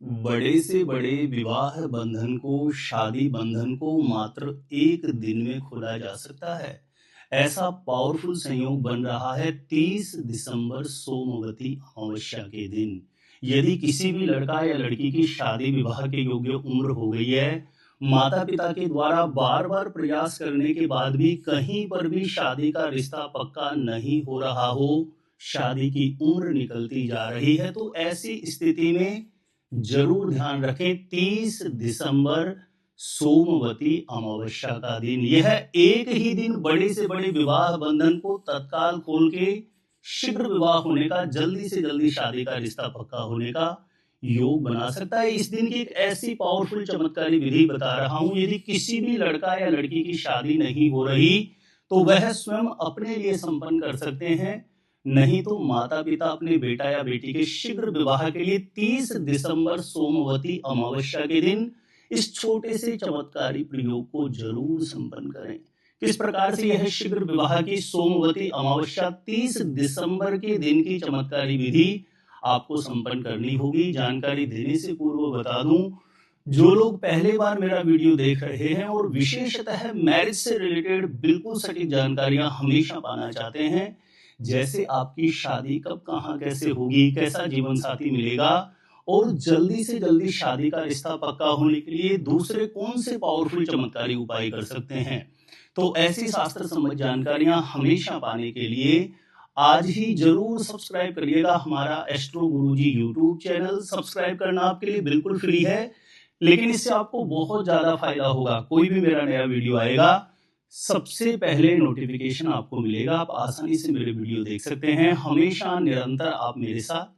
बड़े से बड़े विवाह बंधन को, शादी बंधन को मात्र एक दिन में खोला जा सकता है। ऐसा पावरफुल संयोग बन रहा है 30 दिसंबर सोमवती अमावस्या के दिन। यदि किसी भी लड़का या लड़की की शादी विवाह के योग्य उम्र हो गई है, माता पिता के द्वारा बार बार प्रयास करने के बाद भी कहीं पर भी शादी का रिश्ता पक्का नहीं हो रहा हो, शादी की उम्र निकलती जा रही है, तो ऐसी स्थिति में जरूर ध्यान रखें 30 दिसंबर सोमवती अमावस्या का दिन। यह एक ही दिन बड़े से बड़े विवाह बंधन को तत्काल खोल के शीघ्र विवाह होने का, जल्दी से जल्दी शादी का रिश्ता पक्का होने का योग बना सकता है। इस दिन की एक ऐसी पावरफुल चमत्कारी विधि बता रहा हूं। यदि किसी भी लड़का या लड़की की शादी नहीं हो रही तो वह स्वयं अपने लिए संपन्न कर सकते हैं, नहीं तो माता पिता अपने बेटा या बेटी के शीघ्र विवाह के लिए 30 दिसंबर सोमवती अमावस्या के दिन इस छोटे से चमत्कारी प्रयोग को जरूर संपन्न करें। किस प्रकार से यह शीघ्र विवाह की सोमवती अमावस्या 30 दिसंबर के दिन की चमत्कारी विधि आपको संपन्न करनी होगी, जानकारी देने से पूर्व बता दूं, जो लोग पहले बार मेरा वीडियो देख रहे हैं और विशेषतः मैरिज से रिलेटेड बिल्कुल सटीक जानकारियां हमेशा पाना चाहते हैं, जैसे आपकी शादी कब कहां कैसे होगी, कैसा जीवन साथी मिलेगा और जल्दी से जल्दी शादी का रिश्ता पक्का होने के लिए दूसरे कौन से पावरफुल चमत्कारी उपाय कर सकते हैं, तो ऐसी शास्त्र संबंधी जानकारियां हमेशा पाने के लिए आज ही जरूर सब्सक्राइब करिएगा हमारा एस्ट्रो गुरुजी यूट्यूब चैनल। सब्सक्राइब करना आपके लिए बिल्कुल फ्री है, लेकिन इससे आपको बहुत ज्यादा फायदा होगा। कोई भी मेरा नया वीडियो आएगा, सबसे पहले नोटिफिकेशन आपको मिलेगा, आप आसानी से मेरे वीडियो देख सकते हैं, हमेशा निरंतर आप मेरे साथ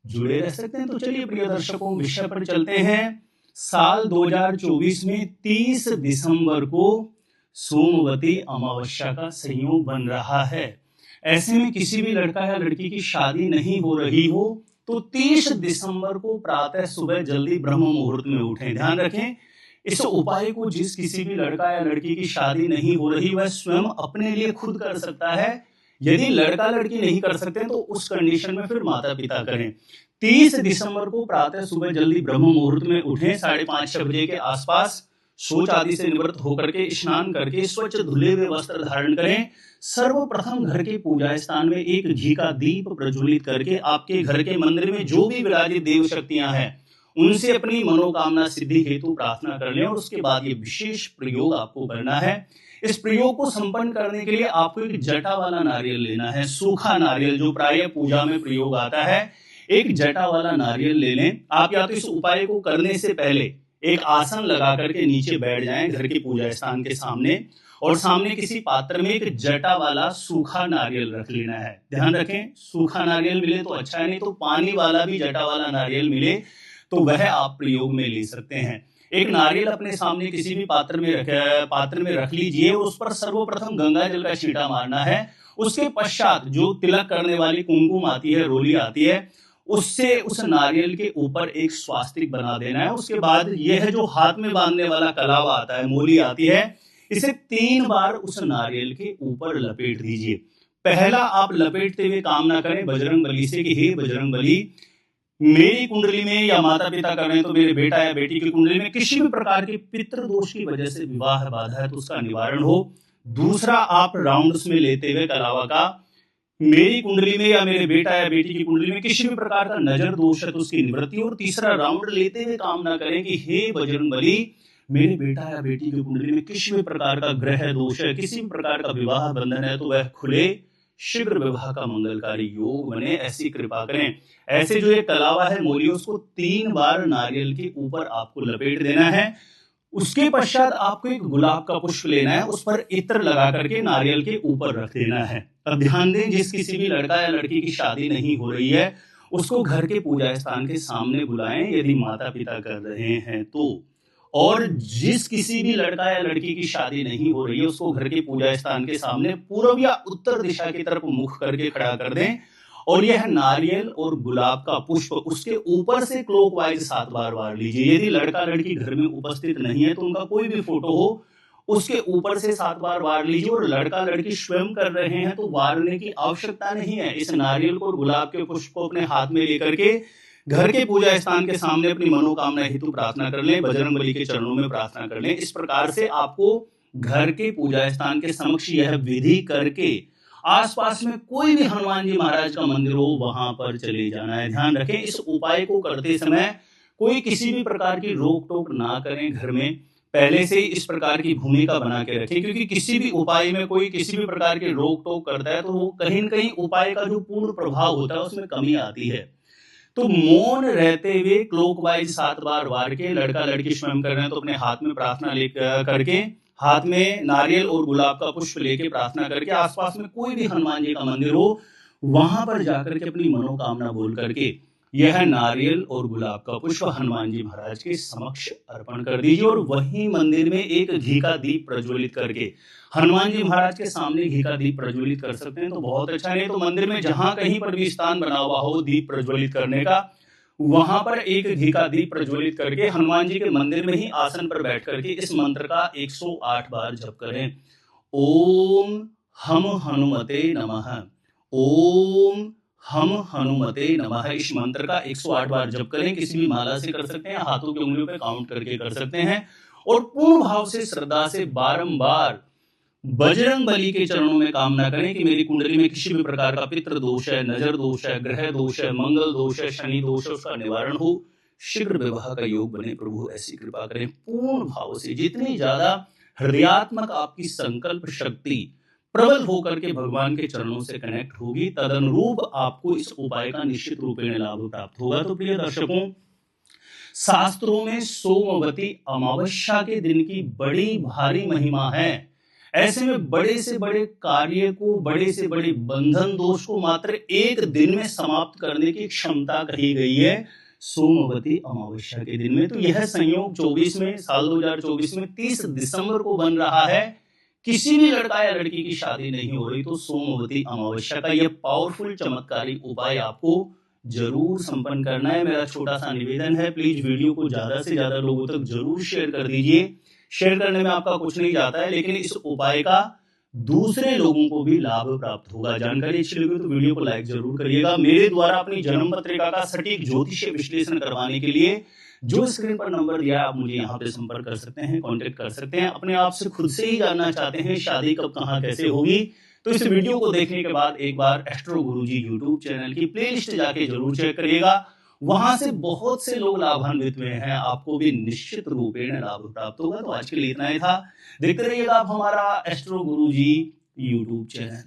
जुड़े रह सकते हैं। तो चलिए प्रिय दर्शकों, विषय पर चलते हैं। साल 2024 में 30 दिसंबर को सोमवती अमावस्या का संयोग बन रहा है। ऐसे में किसी भी लड़का या लड़की की शादी नहीं हो रही हो तो 30 दिसंबर को प्रातः सुबह जल्दी ब्रह्म मुहूर्त में उठें। ध्यान रखें, इस उपाय को जिस किसी भी लड़का या लड़की की शादी नहीं हो रही वह स्वयं अपने लिए खुद कर सकता है। यदि लड़का लड़की नहीं कर सकते तो उस कंडीशन में फिर माता पिता करें। 30 दिसंबर को प्रातः सुबह जल्दी ब्रह्म मुहूर्त में उठें, 5:30-6 बजे के आसपास शौच आदि से निवृत्त होकर के स्नान करके स्वच्छ धुले हुए वस्त्र धारण करें। सर्वप्रथम घर के पूजा स्थान में एक घी का दीप प्रज्वलित करके आपके घर के मंदिर में जो भी विराजित देव शक्तियां हैं उनसे अपनी मनोकामना सिद्धि हेतु प्रार्थना कर लें और उसके बाद ये विशेष प्रयोग आपको करना है। इस प्रयोग को संपन्न करने के लिए आपको एक जटा वाला नारियल लेना है, सूखा नारियल जो प्रायः पूजा में प्रयोग आता है। एक जटा वाला नारियल ले लें। आप या तो इस उपाय को करने से पहले एक आसन लगा करके नीचे बैठ जाएं घर के पूजा स्थान के सामने, और सामने किसी पात्र में एक जटा वाला सूखा नारियल रख लेना है। ध्यान रखें, सूखा नारियल मिले तो अच्छा है, नहीं तो पानी वाला भी जटा वाला नारियल मिले तो वह आप प्रयोग में ले सकते हैं। एक नारियल अपने सामने किसी भी पात्र में रख लीजिए और उस पर सर्वप्रथम गंगा जल का छींटा मारना है। उसके पश्चात जो तिलक करने वाली कुमकुम आती है, रोली आती है, उससे उस नारियल के ऊपर एक स्वास्तिक बना देना है। उसके बाद यह जो हाथ में बांधने वाला कलावा आता है, मोली आती है, इसे 3 बार उस नारियल के ऊपर लपेट दीजिए। पहला आप लपेटते हुए कामना करें बजरंग बली से कि हे बजरंग बली, मेरी कुंडली में या माता पिता कर रहे हैं तो मेरे बेटा या बेटी की कुंडली में किसी भी प्रकार के पितृ दोष की वजह से विवाह बाधा है तो उसका निवारण हो। दूसरा, आप राउंड्स में लेते हुए कलावा का मेरी कुंडली में या मेरे बेटा या बेटी की कुंडली में किसी भी प्रकार का नजर दोष है तो उसकी निवृत्ति। और तीसरा राउंड लेते हुए कामना करें कि हे बजरंग बली, मेरे बेटा या बेटी की कुंडली में किसी भी प्रकार का ग्रह दोष है, किसी भी प्रकार का विवाह बंधन है तो वह खुले, शीघ्र विवाह का मंगलकारी योग बने, ऐसी कृपा करें। ऐसे जो ये कलावा है, मोली, उसको 3 बार नारियल के ऊपर आपको लपेट देना है। उसके पश्चात आपको एक गुलाब का पुष्प लेना है, उस पर इत्र लगा करके नारियल के ऊपर रख देना है। अब ध्यान दें, जिस किसी भी लड़का या लड़की की शादी नहीं हो रही है उसको घर के पूजा स्थान के सामने बुलाएं यदि माता पिता कर रहे हैं तो, और जिस किसी भी लड़का या लड़की की शादी नहीं हो रही है उसको घर के पूजा स्थान के सामने पूर्व या उत्तर दिशा की तरफ मुख करके खड़ा कर दें और यह नारियल और गुलाब का पुष्प उसके ऊपर से क्लॉकवाइज 7 बार वार लीजिए। यदि लड़का लड़की घर में उपस्थित नहीं है तो उनका कोई भी फोटो हो उसके ऊपर से 7 बार वार लीजिए, और लड़का लड़की स्वयं कर रहे हैं तो वारने की आवश्यकता नहीं है। इस नारियल को और गुलाब के पुष्प को अपने हाथ में लेकर के घर के पूजा स्थान के सामने अपनी मनोकामना हेतु प्रार्थना कर लें, बजरंगबली के चरणों में प्रार्थना कर लें। इस प्रकार से आपको घर के पूजा स्थान के समक्ष यह विधि करके आसपास में कोई भी हनुमान जी महाराज का मंदिर हो वहां पर चले जाना है। ध्यान रखें, इस उपाय को करते समय कोई किसी भी प्रकार की रोक टोक ना करें। घर में पहले से ही इस प्रकार की भूमिका बना के रखें, क्योंकि किसी भी उपाय में कोई किसी भी प्रकार की रोक टोक करता है तो वो कहीं न कहीं उपाय का जो पूर्ण प्रभाव होता है उसमें कमी आती है। तो मौन रहते हुए क्लॉकवाइज 7 बार वार के, लड़का लड़की स्वयं कर रहे हैं तो अपने हाथ में प्रार्थना ले करके, हाथ में नारियल और गुलाब का पुष्प लेके प्रार्थना करके, आसपास में कोई भी हनुमान जी का मंदिर हो वहां पर जाकर के अपनी मनोकामना बोल करके यह नारियल और गुलाब का पुष्प हनुमान जी महाराज के समक्ष अर्पण कर दीजिए। और वहीं मंदिर में एक घी का दीप प्रज्वलित करके, हनुमान जी महाराज के सामने घी का दीप प्रज्वलित कर सकते हैं तो बहुत अच्छा। नहीं तो मंदिर में जहां कहीं पर भी स्थान बना हुआ हो दीप प्रज्वलित करने का, वहां पर एक घी का दीप प्रज्वलित करके हनुमान जी के मंदिर में ही आसन पर बैठ करके इस मंत्र का 108 बार जप करें। ओम हम हनुमते नमः, ओम हम हनुमते नमः। इस मंत्र का 108 बार जप करें। किसी भी माला से कर सकते हैं, हाथों की उंगलियों पे काउंट करके कर सकते हैं। और पूर्ण भाव से, श्रद्धा से बारंबार बजरंग बली के चरणों में कामना करें कि मेरी कुंडली में किसी भी प्रकार का पितृ दोष है, नजर दोष है, ग्रह दोष है, मंगल दोष है, शनि दोष है, उसका निवारण हो, शीघ्र विवाह का योग बने। प्रभु ऐसी कृपा करें। पूर्ण भाव से, जितनी ज्यादा हृदयात्मक आपकी संकल्प शक्ति प्रबल होकर के भगवान के चरणों से कनेक्ट होगी, तदनुरूप आपको इस उपाय का निश्चित रूपेण लाभ प्राप्त होगा। तो प्रिय दर्शकों, शास्त्रों में सोमवती अमावस्या के दिन की बड़ी भारी महिमा है। ऐसे में बड़े से बड़े कार्य को, बड़े से बड़े बंधन दोष को मात्र एक दिन में समाप्त करने की क्षमता कही गई है सोमवती अमावस्या के दिन में। तो यह संयोग 24 में, साल 2024 में 30 दिसंबर को बन रहा है। किसी भी लड़का या लड़की की शादी नहीं हो रही तो सोमवती अमावस्या का यह पावरफुल चमत्कारी उपाय आपको जरूर संपन्न करना है। मेरा छोटा सा निवेदन है, प्लीज वीडियो को ज्यादा से ज्यादा लोगों तक जरूर शेयर कर दीजिए। शेयर करने में आपका कुछ नहीं जाता है, लेकिन इस उपाय का दूसरे लोगों को भी लाभ प्राप्त होगा। जानकारी अच्छी लगी तो वीडियो को लाइक जरूर करिएगा। मेरे द्वारा अपनी जन्म पत्रिका का सटीक ज्योतिषीय विश्लेषण करवाने के लिए जो स्क्रीन पर नंबर दिया आप मुझे यहाँ पे संपर्क कर सकते हैं, कांटेक्ट कर सकते हैं। अपने आप से खुद से ही जानना चाहते हैं शादी कब, कहाँ, कैसे होगी, तो इस वीडियो को देखने के बाद एक बार एस्ट्रो गुरुजी यूट्यूब चैनल की प्लेलिस्ट जाके जरूर चेक करिएगा। वहां से बहुत से लोग लाभान्वित हुए हैं, आपको भी निश्चित रूपेण लाभ प्राप्त होगा। तो आज के लिए इतना ही था। देखते रहिएगा आप हमारा एस्ट्रो गुरुजी यूट्यूब चैनल।